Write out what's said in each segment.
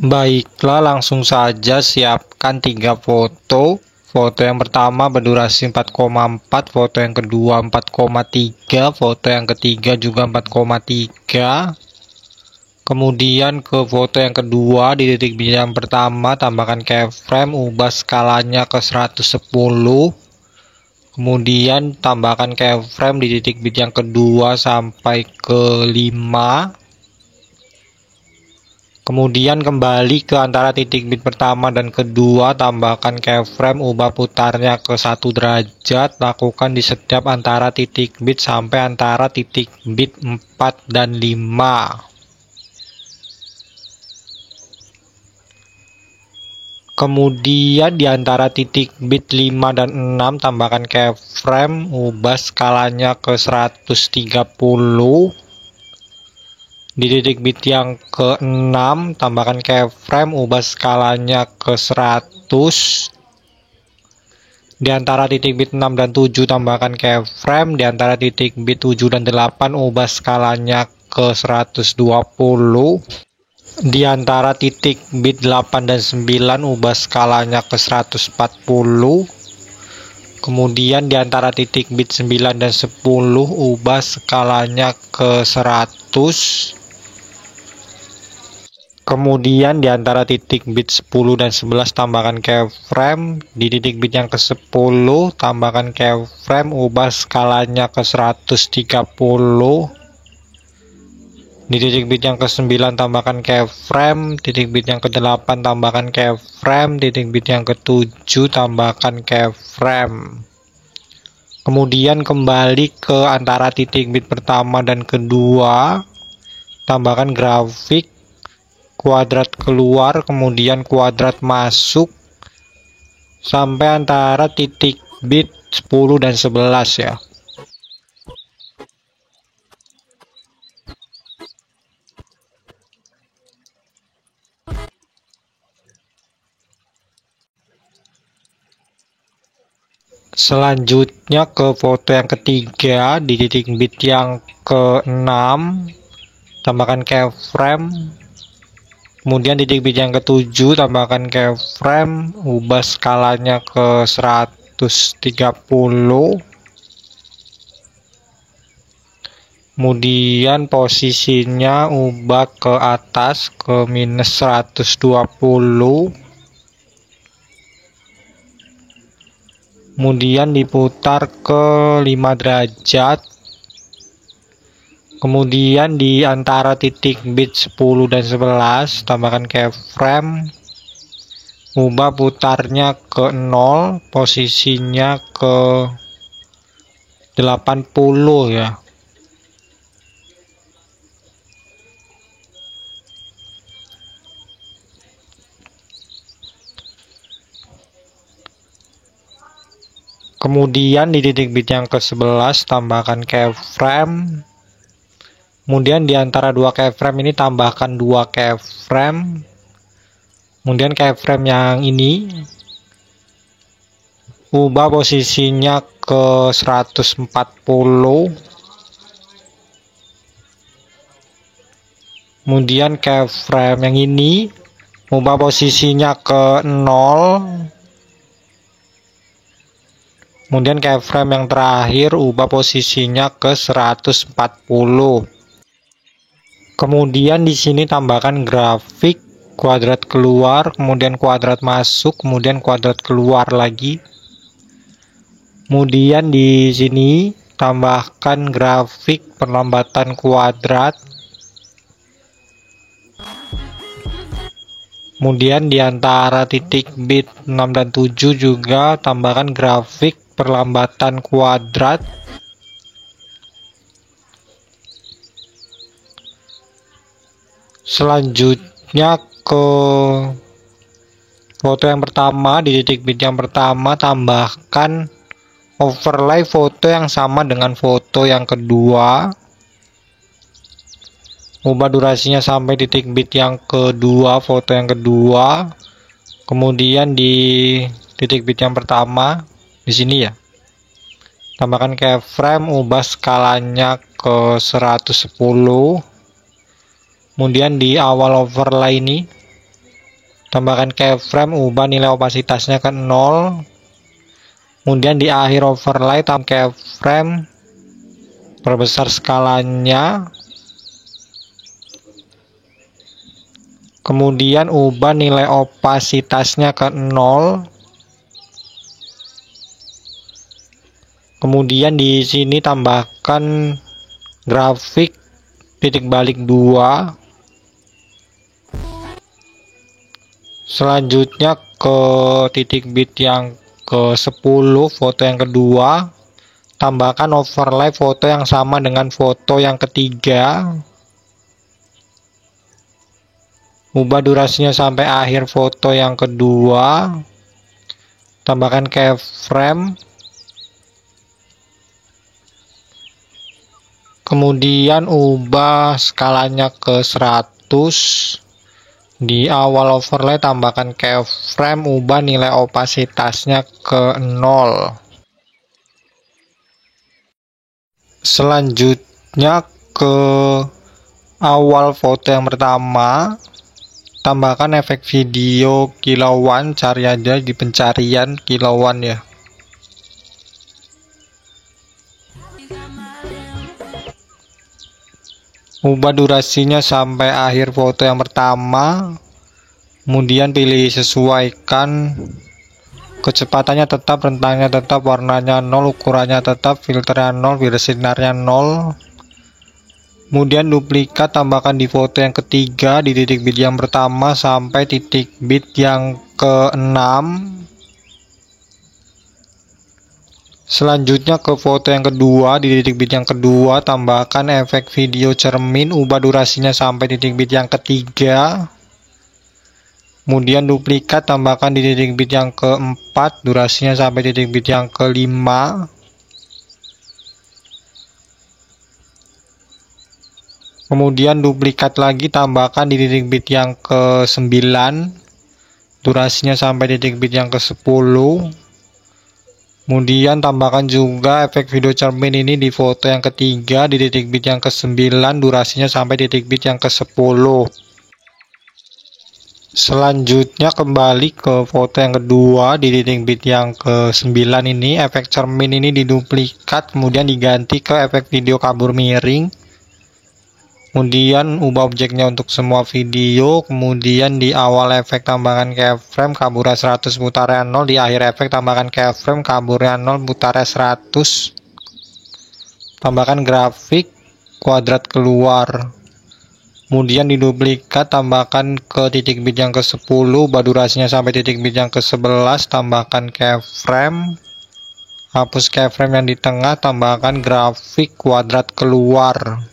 Baiklah, langsung saja siapkan 3 foto. Foto yang pertama berdurasi 4,4, foto yang kedua 4,3, foto yang ketiga juga 4,3. Kemudian ke foto yang kedua, di titik B yang pertama tambahkan keyframe, ubah skalanya ke 110. Kemudian tambahkan keyframe di titik bit yang kedua sampai ke 5. Kemudian kembali ke antara titik bit pertama dan kedua, tambahkan keyframe, ubah putarnya ke 1 derajat, lakukan di setiap antara titik bit sampai antara titik bit 4 dan 5. Kemudian di antara titik bit 5 dan 6 tambahkan keyframe, ubah skalanya ke 130. Di titik bit yang ke-6 tambahkan keyframe, ubah skalanya ke 100. Di antara titik bit 6 dan 7 tambahkan keyframe, di antara titik bit 7 dan 8 ubah skalanya ke 120. Di antara titik bit 8 dan 9 ubah skalanya ke 140. Kemudian di antara titik bit 9 dan 10 ubah skalanya ke 100. Kemudian di antara titik bit 10 dan 11 tambahkan keyframe, di titik bit yang ke-10 tambahkan keyframe, ubah skalanya ke 130. Di titik bit yang ke-9 tambahkan keyframe, titik bit yang ke-8 tambahkan keyframe, titik bit yang ke-7 tambahkan keyframe. Kemudian kembali ke antara titik bit pertama dan kedua, tambahkan grafik, kuadrat keluar, kemudian kuadrat masuk, sampai antara titik bit 10 dan 11 ya. Selanjutnya ke foto yang ketiga, di titik bit yang ke-6 tambahkan keyframe. Kemudian di titik bit yang ke-7 tambahkan keyframe, ubah skalanya ke 130. Kemudian posisinya ubah ke atas ke minus 120. Kemudian diputar ke 5 derajat. Kemudian di antara titik bit 10 dan 11 tambahkan keyframe, ubah putarnya ke 0, posisinya ke 80 ya. Kemudian di titik bit yang ke-11 tambahkan keyframe. Kemudian di antara dua keyframe ini tambahkan 2 keyframe. Kemudian keyframe yang ini ubah posisinya ke 140. Kemudian keyframe yang ini ubah posisinya ke 0. Kemudian keyframe yang terakhir ubah posisinya ke 140. Kemudian di sini tambahkan grafik, kuadrat keluar, kemudian kuadrat masuk, kemudian kuadrat keluar lagi. Kemudian di sini tambahkan grafik perlambatan kuadrat. Kemudian di antara titik bit 6 dan 7 juga tambahkan grafik perlambatan kuadrat. Selanjutnya ke foto yang pertama, di titik bit yang pertama tambahkan overlay foto yang sama dengan foto yang kedua. Ubah durasinya sampai titik bit yang kedua, foto yang kedua. Kemudian di titik bit yang pertama di sini ya, tambahkan keyframe, ubah skalanya ke 110. Kemudian di awal overlay ini tambahkan keyframe, ubah nilai opasitasnya ke 0. Kemudian di akhir overlay tambahkan keyframe, perbesar skalanya. Kemudian ubah nilai opasitasnya ke 0. Kemudian di sini tambahkan grafik titik balik 2. Selanjutnya ke titik bit yang ke 10, foto yang kedua, tambahkan overlay foto yang sama dengan foto yang ketiga. Ubah durasinya sampai akhir foto yang kedua. Tambahkan keyframe. Kemudian ubah skalanya ke 100. Di awal overlay tambahkan keyframe, ubah nilai opasitasnya ke 0. Selanjutnya ke awal foto yang pertama, tambahkan efek video kilauan, cari aja di pencarian kilauan ya. Ubah durasinya sampai akhir foto yang pertama. Kemudian pilih sesuaikan. Kecepatannya tetap, rentangnya tetap, warnanya 0, ukurannya tetap, filternya 0, bersinarnya 0. Kemudian duplikat, tambahkan di foto yang ketiga, di titik bit yang pertama sampai titik bit yang ke-6. Selanjutnya ke foto yang kedua, di titik bit yang kedua tambahkan efek video cermin, ubah durasinya sampai titik bit yang ketiga. Kemudian duplikat, tambahkan di titik bit yang keempat, durasinya sampai titik bit yang kelima. Kemudian duplikat lagi, tambahkan di titik bit yang ke-9, durasinya sampai titik bit yang ke-10. Kemudian tambahkan juga efek video cermin ini di foto yang ketiga, di titik bit yang ke-9, durasinya sampai titik bit yang ke-10. Selanjutnya kembali ke foto yang kedua, di titik bit yang ke-9 ini, efek cermin ini diduplikat, kemudian diganti ke efek video kabur miring. Kemudian ubah objeknya untuk semua video. Kemudian di awal efek tambahkan keyframe, kaburnya 100, putarnya 0. Di akhir efek tambahkan keyframe, kaburnya 0, putarnya 100. Tambahkan grafik kuadrat keluar. Kemudian diduplikat, tambahkan ke titik bit yang ke-10, ubah durasinya sampai titik bit yang ke-11, tambahkan keyframe. Hapus keyframe yang di tengah, tambahkan grafik kuadrat keluar.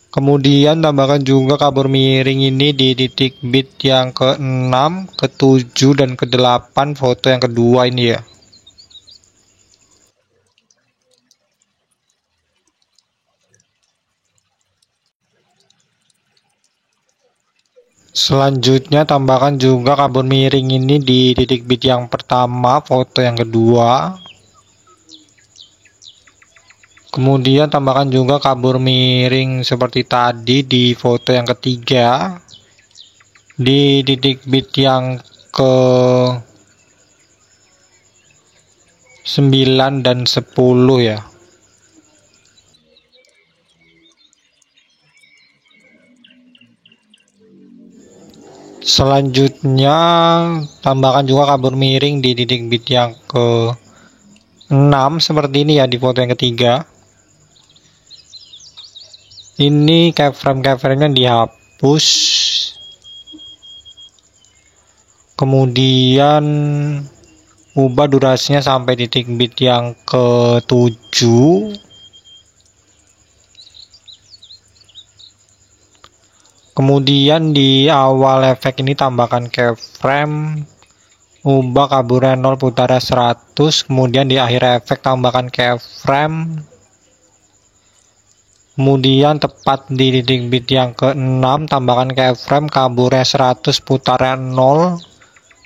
Kemudian tambahkan juga kabur miring ini di titik bit yang ke-6, ke-7, dan ke-8 foto yang kedua ini ya. Selanjutnya tambahkan juga kabur miring ini di titik bit yang pertama, foto yang kedua. Kemudian tambahkan juga kabur miring seperti tadi di foto yang ketiga, di titik bit yang ke 9 dan 10 ya. Selanjutnya tambahkan juga kabur miring di titik bit yang ke 6 seperti ini ya di foto yang ketiga. Ini keyframe-nya dihapus. Kemudian ubah durasinya sampai titik bit yang ke-7. Kemudian di awal efek ini tambahkan keyframe, ubah kaburnya 0, putarnya 100. Kemudian di akhir efek tambahkan keyframe. Kemudian tepat di titik bit yang ke-6 tambahkan keyframe, kaburnya 100, putarnya 0.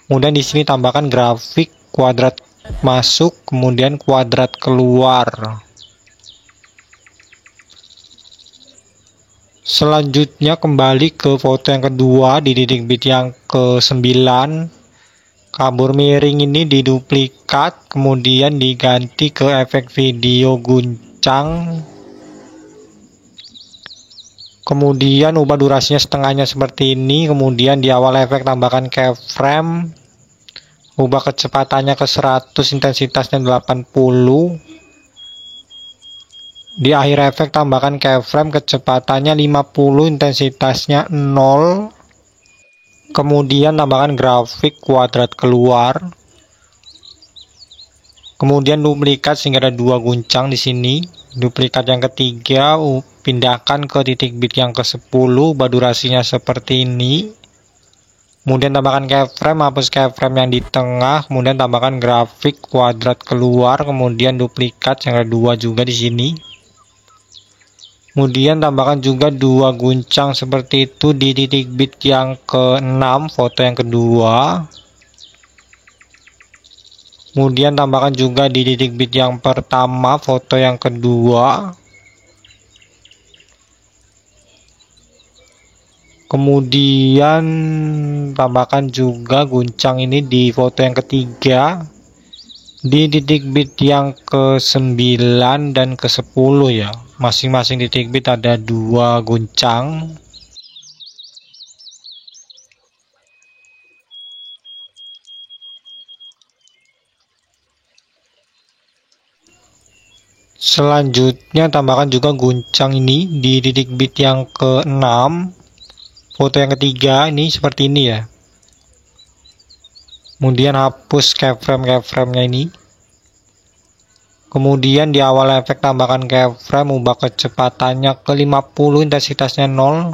Kemudian di sini tambahkan grafik kuadrat masuk, kemudian kuadrat keluar. Selanjutnya kembali ke foto yang kedua di titik bit yang ke-9. Kabur miring ini diduplikat, kemudian diganti ke efek video guncang. Kemudian ubah durasinya setengahnya seperti ini. Kemudian di awal efek tambahkan keyframe. Ubah kecepatannya ke 100, intensitasnya 80. Di akhir efek tambahkan keyframe, kecepatannya 50, intensitasnya 0. Kemudian tambahkan grafik kuadrat keluar. Kemudian duplikat sehingga ada 2 guncang di sini. Duplikat yang ketiga, pindahkan ke titik bit yang ke-10, ubah durasinya seperti ini. Kemudian tambahkan keyframe, hapus keyframe yang di tengah, kemudian tambahkan grafik kuadrat keluar, kemudian duplikat yang ada 2 juga di sini. Kemudian tambahkan juga 2 guncang seperti itu di titik bit yang ke-6, foto yang kedua. Kemudian tambahkan juga di titik bit yang pertama, foto yang kedua. Kemudian tambahkan juga guncang ini di foto yang ketiga, di titik bit yang ke-9 dan ke-10 ya. Masing-masing titik bit ada 2 guncang. Selanjutnya tambahkan juga guncang ini di titik bit yang ke-6, foto yang ketiga ini seperti ini ya. Kemudian hapus keyframe-nya ini. Kemudian di awal efek tambahkan keyframe, ubah kecepatannya ke 50, intensitasnya 0.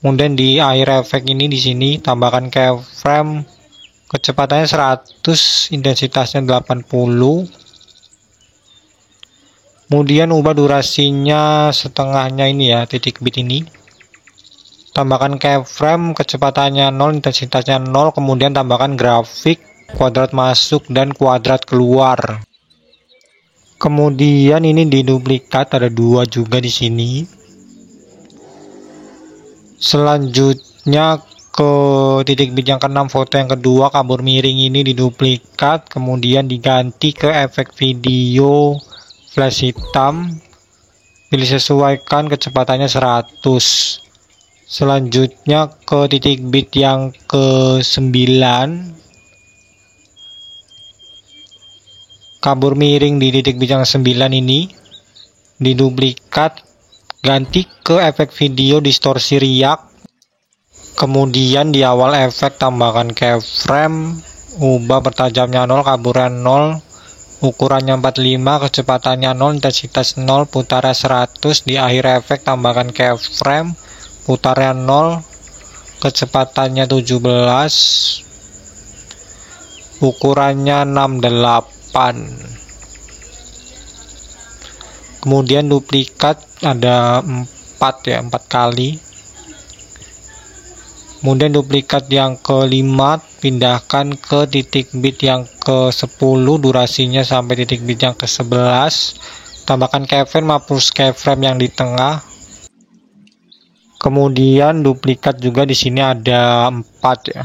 Kemudian di akhir efek ini di sini tambahkan keyframe, kecepatannya 100, intensitasnya 80. Kemudian ubah durasinya setengahnya ini ya, titik bit ini. Tambahkan keyframe, kecepatannya 0, intensitasnya 0, kemudian tambahkan grafik kuadrat masuk dan kuadrat keluar. Kemudian ini diduplikat, ada 2 juga di sini. Selanjutnya ke titik bit yang ke-6, foto yang kedua, kabur miring ini diduplikat, kemudian diganti ke efek video flash hitam. Pilih sesuaikan, kecepatannya 100. Selanjutnya ke titik bit yang ke-9, kabur miring di titik bit yang 9 ini diduplikat, ganti ke efek video distorsi riak. Kemudian di awal efek tambahkan keyframe, ubah bertajamnya 0, kaburan 0, ukurannya 45, kecepatannya 0, intensitas 0, putaran 100. Di akhir efek tambahkan keyframe, putarnya 0, kecepatannya 17, ukurannya 68. Kemudian duplikat ada 4 ya, 4 kali. Kemudian duplikat yang ke-5, pindahkan ke titik bit yang ke-10, durasinya sampai titik bit yang ke-11. Tambahkan keyframe, hapus keyframe yang di tengah. Kemudian duplikat juga di sini ada 4 ya.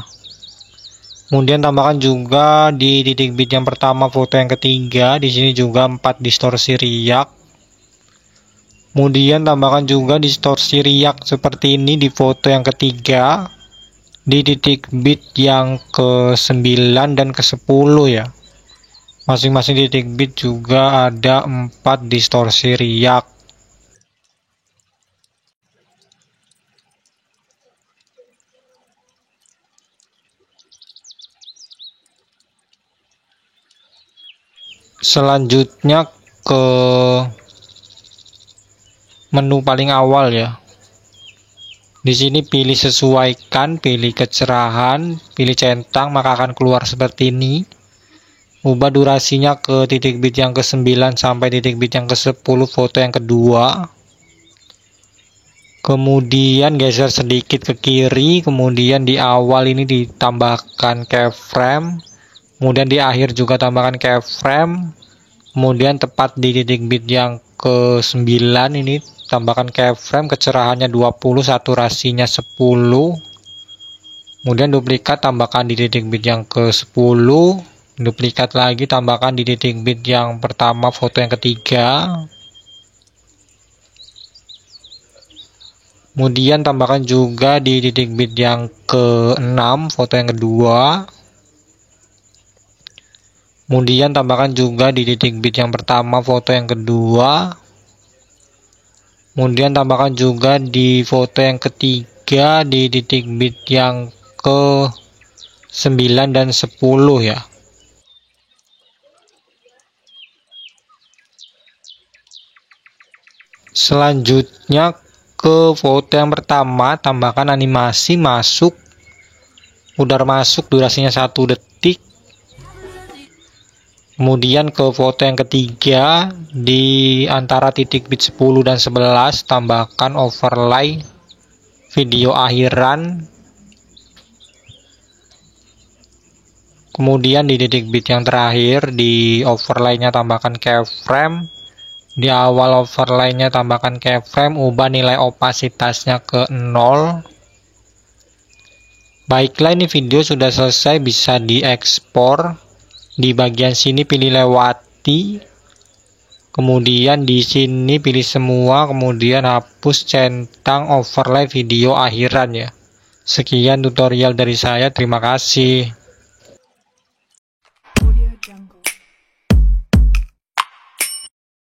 Kemudian tambahkan juga di titik bit yang pertama, foto yang ketiga, di sini juga 4 distorsi riak. Kemudian tambahkan juga distorsi riak seperti ini di foto yang ketiga, di titik bit yang ke-9 dan ke-10 ya. Masing-masing titik bit juga ada 4 distorsi riak. Selanjutnya ke menu paling awal ya. Di sini pilih sesuaikan, pilih kecerahan, pilih centang, maka akan keluar seperti ini. Ubah durasinya ke titik bit yang ke-9 sampai titik bit yang ke-10, foto yang kedua. Kemudian geser sedikit ke kiri, kemudian di awal ini ditambahkan keyframe. Kemudian di akhir juga tambahkan keyframe. Kemudian tepat di titik bit yang ke-9 ini tambahkan keyframe, kecerahannya 20, saturasinya 10. Kemudian duplikat, tambahkan di titik bit yang ke-10. Duplikat lagi, tambahkan di titik bit yang pertama foto yang ketiga. Kemudian tambahkan juga di titik bit yang ke-6 foto yang kedua. Kemudian tambahkan juga di titik bit yang pertama foto yang kedua. Kemudian tambahkan juga di foto yang ketiga di titik bit yang ke-9 dan 10 ya. Selanjutnya ke foto yang pertama, tambahkan animasi masuk, pudar masuk, durasinya 1 detik. Kemudian ke foto yang ketiga, di antara titik bit 10 dan 11 tambahkan overlay video akhiran. Kemudian di titik bit yang terakhir, di overlay-nya tambahkan keyframe. Di awal overlay-nya tambahkan keyframe, ubah nilai opasitasnya ke 0. Baiklah, ini video sudah selesai, bisa diekspor. Di bagian sini pilih lewati. Kemudian di sini pilih semua, kemudian hapus centang overlay video akhiran ya. Sekian tutorial dari saya, terima kasih.